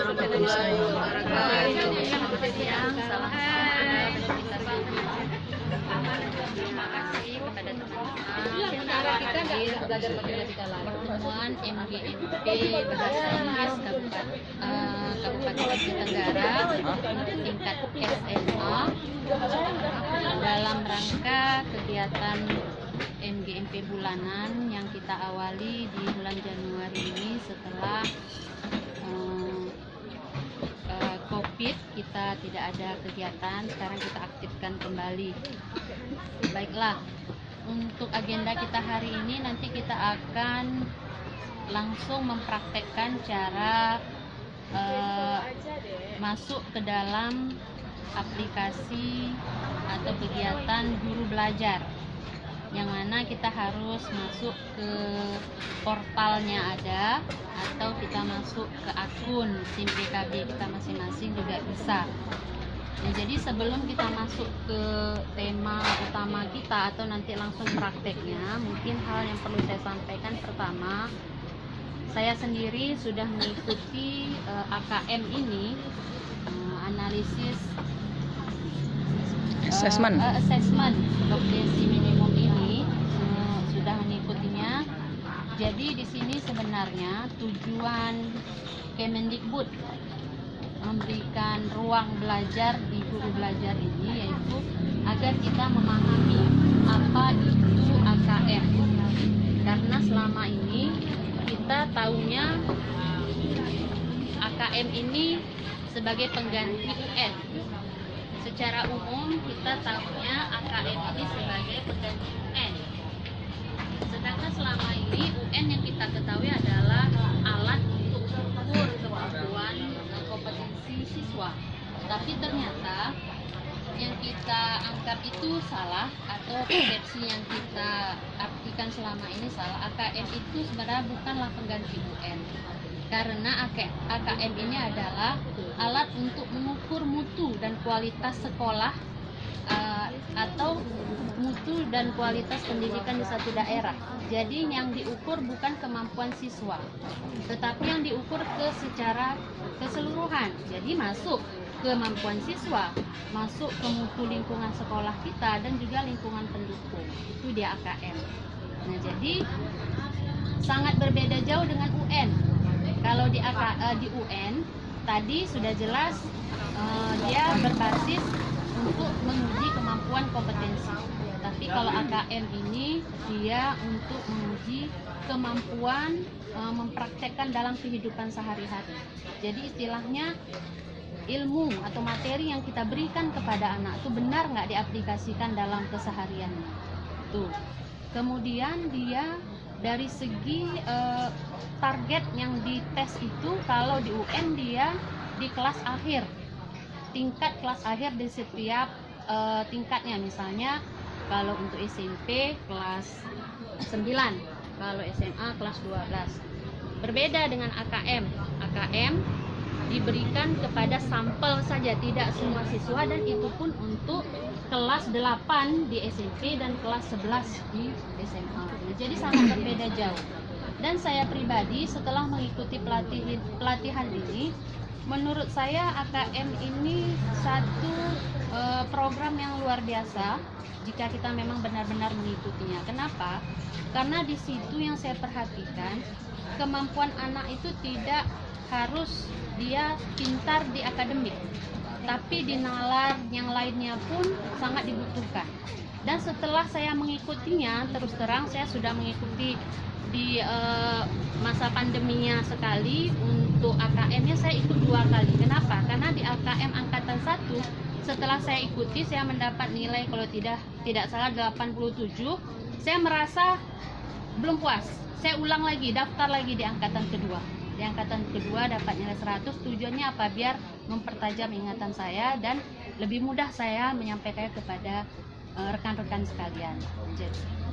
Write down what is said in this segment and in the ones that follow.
warahmatullahi wabarakatuh. Selamat siang, salam sejahtera. Terima kasih kepada teman-teman pertemuan MGMP Bahasa Inggris Kabupaten Aceh Tenggara untuk tingkat SMA dalam rangka kegiatan MGMP bulanan yang kita awali di bulan Januari ini setelah COVID kita tidak ada kegiatan. Sekarang kita aktifkan kembali. Baiklah, untuk agenda kita hari ini nanti kita akan langsung mempraktekkan cara masuk ke dalam aplikasi atau kegiatan guru belajar, yang mana kita harus masuk ke portalnya ada, atau kita masuk ke akun SIM PKB kita masing-masing juga bisa. Nah, jadi sebelum kita masuk ke tema utama kita atau nanti langsung prakteknya, mungkin hal yang perlu saya sampaikan pertama, saya sendiri sudah mengikuti AKM ini, analisis assessment kompetensi minimum ini, sudah mengikutinya. Jadi di sini sebenarnya tujuan Kemendikbud memberikan ruang belajar di guru belajar ini yaitu agar kita memahami apa itu AKM, karena selama ini kita taunya AKM ini sebagai pengganti UN. Secara umum kita tahunya AKM ini sebagai pengganti UN. Sedangkan selama ini UN yang kita ketahui adalah alat untuk mengukur kemampuan dan kompetensi siswa. Tapi ternyata yang kita anggap itu salah, atau persepsi yang kita artikan selama ini salah. AKM itu sebenarnya bukanlah pengganti UN. Karena AKM ini adalah alat untuk mengukur mutu dan kualitas sekolah atau mutu dan kualitas pendidikan di satu daerah. Jadi yang diukur bukan kemampuan siswa, tetapi yang diukur secara keseluruhan. Jadi masuk kemampuan siswa, masuk ke mutu lingkungan sekolah kita, dan juga lingkungan pendukung. Itu dia AKM. Nah, jadi sangat berbeda jauh dengan UN. Kalau di UN tadi sudah jelas dia berbasis untuk menguji kemampuan kompetensi. Tapi kalau AKM ini dia untuk menguji kemampuan mempraktekkan dalam kehidupan sehari-hari. Jadi istilahnya ilmu atau materi yang kita berikan kepada anak itu benar nggak diaplikasikan dalam kesehariannya. Tuh. Kemudian dia dari segi target yang dites itu, kalau di UN dia di kelas akhir, tingkat kelas akhir di setiap tingkatnya. Misalnya kalau untuk SMP kelas 9, kalau SMA kelas 12. Berbeda dengan AKM. AKM diberikan kepada sampel saja, tidak semua siswa, dan itu pun untuk kelas 8 di SMP dan kelas 11 di SMA. Nah, jadi sangat berbeda jauh. Dan saya pribadi setelah mengikuti pelatihan ini, menurut saya AKM ini satu program yang luar biasa jika kita memang benar-benar mengikutinya. Kenapa? Karena di situ yang saya perhatikan, kemampuan anak itu tidak harus dia pintar di akademik, tapi di nalar yang lainnya pun sangat dibutuhkan. Dan setelah saya mengikutinya, terus terang saya sudah mengikuti di masa pandeminya sekali. Untuk AKM-nya saya ikut 2 kali. Kenapa? Karena di AKM angkatan 1 setelah saya ikuti, saya mendapat nilai kalau tidak salah 87. Saya merasa belum puas. Saya ulang lagi, daftar lagi di angkatan kedua. Di angkatan kedua dapat nilai 100. Tujuannya apa? Biar mempertajam ingatan saya dan lebih mudah saya menyampaikan kepada rekan-rekan sekalian.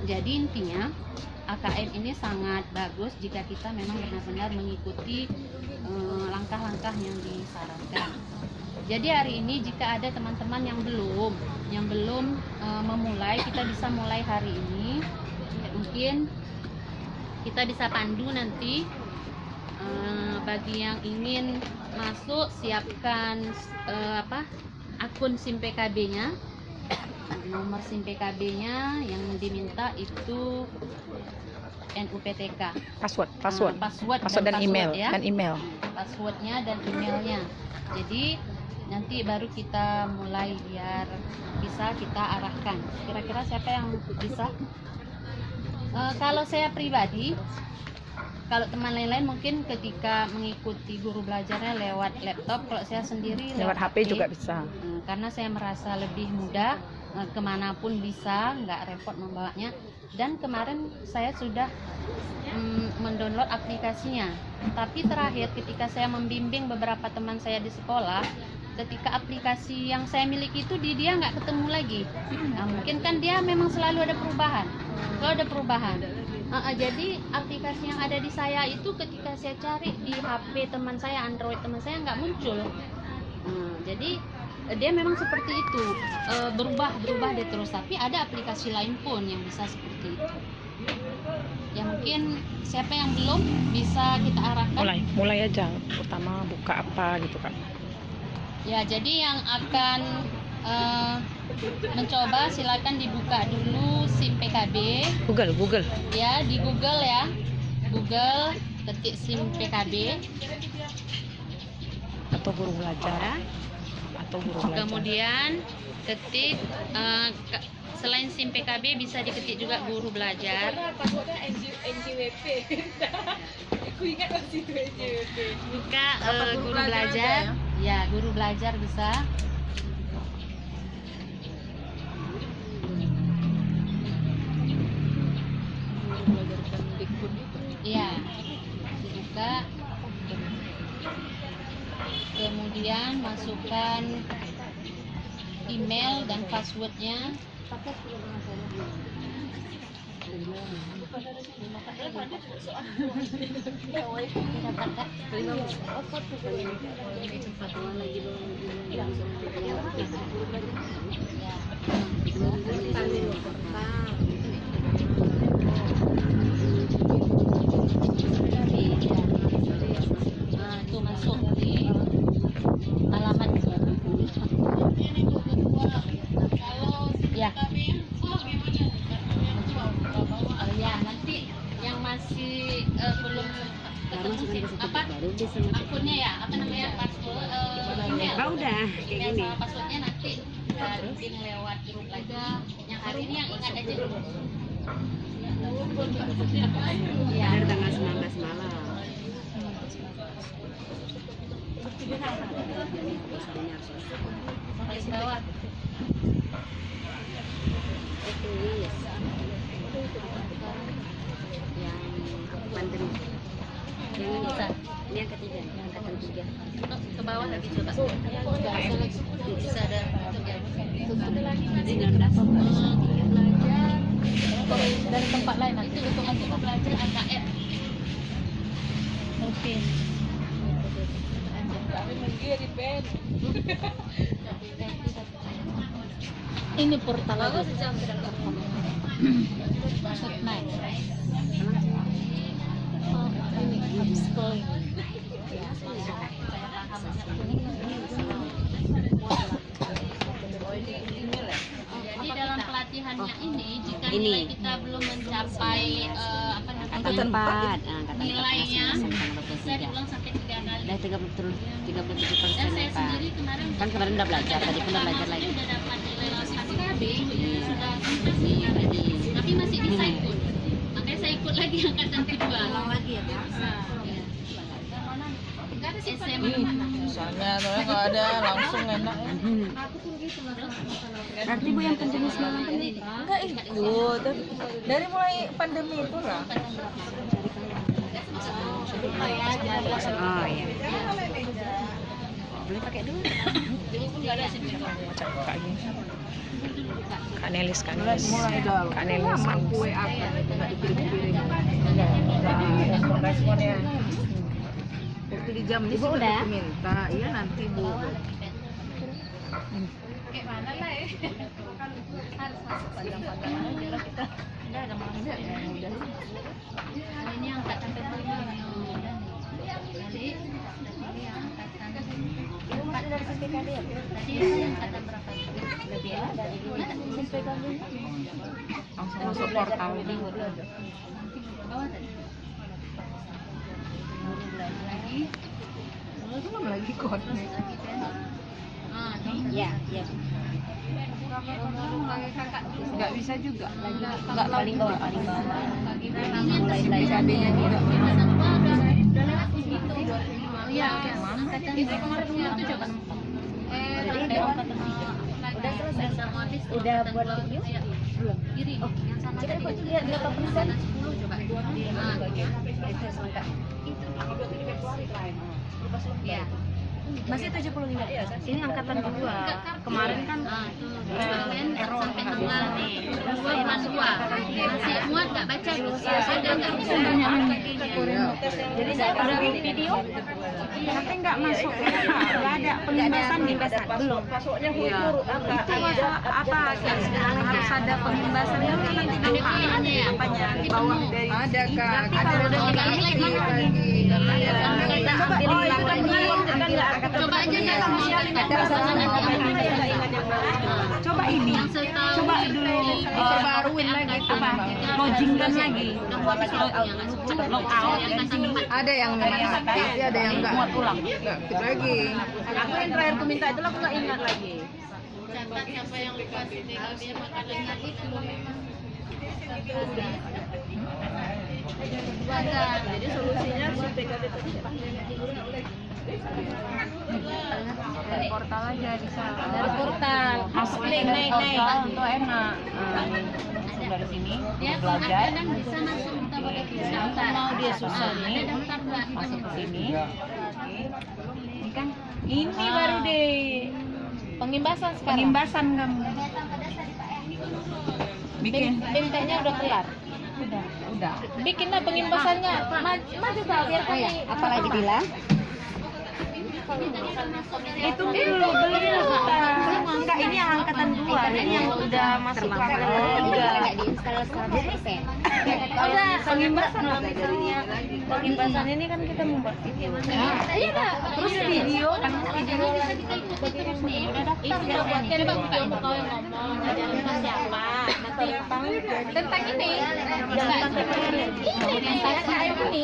Jadi intinya AKM ini sangat bagus jika kita memang benar-benar mengikuti langkah-langkah yang disarankan. Jadi hari ini jika ada teman-teman yang belum memulai, kita bisa mulai hari ini. Mungkin kita bisa pandu nanti bagi yang ingin masuk, siapkan akun SIM PKB-nya. Nomor SIM PKB-nya yang diminta itu NUPTK. Password dan email ya. dan email. Passwordnya dan emailnya. Jadi nanti baru kita mulai biar bisa kita arahkan. Kira-kira siapa yang bisa? Kalau saya pribadi, kalau teman lain-lain mungkin ketika mengikuti guru belajarnya lewat laptop, kalau saya sendiri Lewat HP juga bisa. Karena saya merasa lebih mudah, kemanapun bisa, nggak repot membawanya. Dan kemarin saya sudah mendownload aplikasinya. Tapi terakhir ketika saya membimbing beberapa teman saya di sekolah, ketika aplikasi yang saya miliki itu dia nggak ketemu lagi. Nah, mungkin kan dia memang selalu ada perubahan. Jadi aplikasi yang ada di saya itu ketika saya cari di HP teman saya, Android teman saya, nggak muncul. Jadi dia memang seperti itu, berubah dia terus. Tapi ada aplikasi lain pun yang bisa seperti itu. Ya mungkin siapa yang belum bisa kita arahkan. Mulai aja. Pertama buka apa gitu kan. Ya, jadi yang akan mencoba silakan dibuka dulu SIM PKB. Google. Ya, di Google ya. Google ketik SIM PKB Atau guru belajar. Kemudian ketik selain SIM PKB bisa diketik juga guru belajar. NJWP. Aku ingat masih itu NJWP. Buka guru belajar. Ya, guru belajar bisa. Iya, dibuka. Kemudian masukkan email dan passwordnya. Itu masuk di alamat ya. Ya, nanti yang masih belum ketemu akunnya ya, password email. Udah kayak gini. Sama passwordnya nanti bimbing lewat grup aja. Yang hari ini yang ingat aja dulu. Ya. Dari tanggal 19 malam. Paling bawah. Yang pandemi. Yang ini Bisa. Ini yang ketiga, yang angkatan 3. Ke bawah lagi coba. Bisa ada Jadi 19. belajar dari tempat lain nanti hitung aja belajar AKM. Oke. Ini portal lagi. Maksud naik. Ini scrolling. Ya, saya paham. Jadi dalam pelatihannya ini, jika nilai kita belum mencapai Angkatan 4. nilainya, saya diulang sampai 3 kali. Dari 37%. Dan saya sendiri kemarin Kan kemarin udah belajar, tadi pun udah belajar lagi. Sudah dapat nilai 8 KB, sudah prestasi, tapi masih bisa ikut. Makanya saya ikut lagi angkatan kedua. Lagi ya, Pak. SMA. Soalnya kalau ada langsung enak ya. Berarti Bu yang pandemi semalam kan ini? Enggak itu, dari mulai pandemi itu lah. Oh iya. Boleh pakai dulu. Dulu pun nggak ada SIM. Kak Nelis. Mulai dong. Kak Nelis. Kue apa? Dikirim-kirim. Respon-responnya. Waktu di jam ini Ibu sudah udah? aku minta, iya nanti Bu. Kayak mana lah ya? Harus masuk panjang-panjang aja lah kita. Enggak ada maksud ya. Ini angkatan kedua. Udah nih. Jadi Tadi yang kata berapa itu? Lebih enak dari Langsung masuk portal. Bawah tadi. Lagi. Terus Belum lagi kodnya. lagi kan. Ah, Iya, iya. Nggak bisa juga. Enggak paling bawah, paling bawah. ini Mulai atas belajar. Cabenya juga. Masa tua udah lewat gitu. Iya, angkatan itu coba. Sampai angkatan 3. Udah selesai sama habis. Udah buat video? Belum. Kiri. Yang sana tadi. Lihat berapa persen? 10 coba. Itu selengkap. Iya. Masih 75. Ini angkatan kedua. Kemarin kan Kemarin sampai tengah nih. Dua mahasiswa. Masih muat nggak baca bisa. Sudah nggak bisa. jadi saya udah video Tapi nggak masuk ya, Pak. Nggak ada pengimbasan nih. belum. Iya. Itu masa apa? Harus ada pengimbasan dulu nanti Bapak. Apanya? Bawah dari. Ada Kak. Ada Coba Coba aja nggak semua Coba ini. Coba dulu baruin lagi apa? Logingkan lagi. Log out. Ada yang memang aktif, ada yang enggak. Muat ulang. Enggak aktif lagi. Aku yang terakhir ku minta itu aku enggak ingat lagi. Catat siapa yang lupa sini biar makanannya itu. Jadi solusinya si PKD tadi dari portal aja bisa. Dari portal. Masuk naik untuk enak. Masuk dari sini Dia belajar. kadang bisa masuk kita pakai bisa. Mau dia susah Ada nih. daftar nggak? Masuk ke sini. Ini kan ini baru deh Pengimbasan sekarang. pengimbasan kamu. Bikin. BMT-nya udah kelar. Udah. Bikinlah pengimbasannya. Maju Kak, biar kami. Apalagi bilang? Itu dulu belum. Enggak, ini yang angkatan 2. Ini yang udah masuk ke angkatan 3. Diinstal 100%. Udah pengimbasan lah jadinya. Pengimbasan ini kan kita membuat video. Iya Kak. Terus video kan Jadi bisa kita ikuti terus nih. Udah daftar Iya, buat buatkan coba video buka kau yang ngomong. Ngajarin siapa? Nanti tentang tentang ini. Jangan tentang ini. Ini yang saya ini.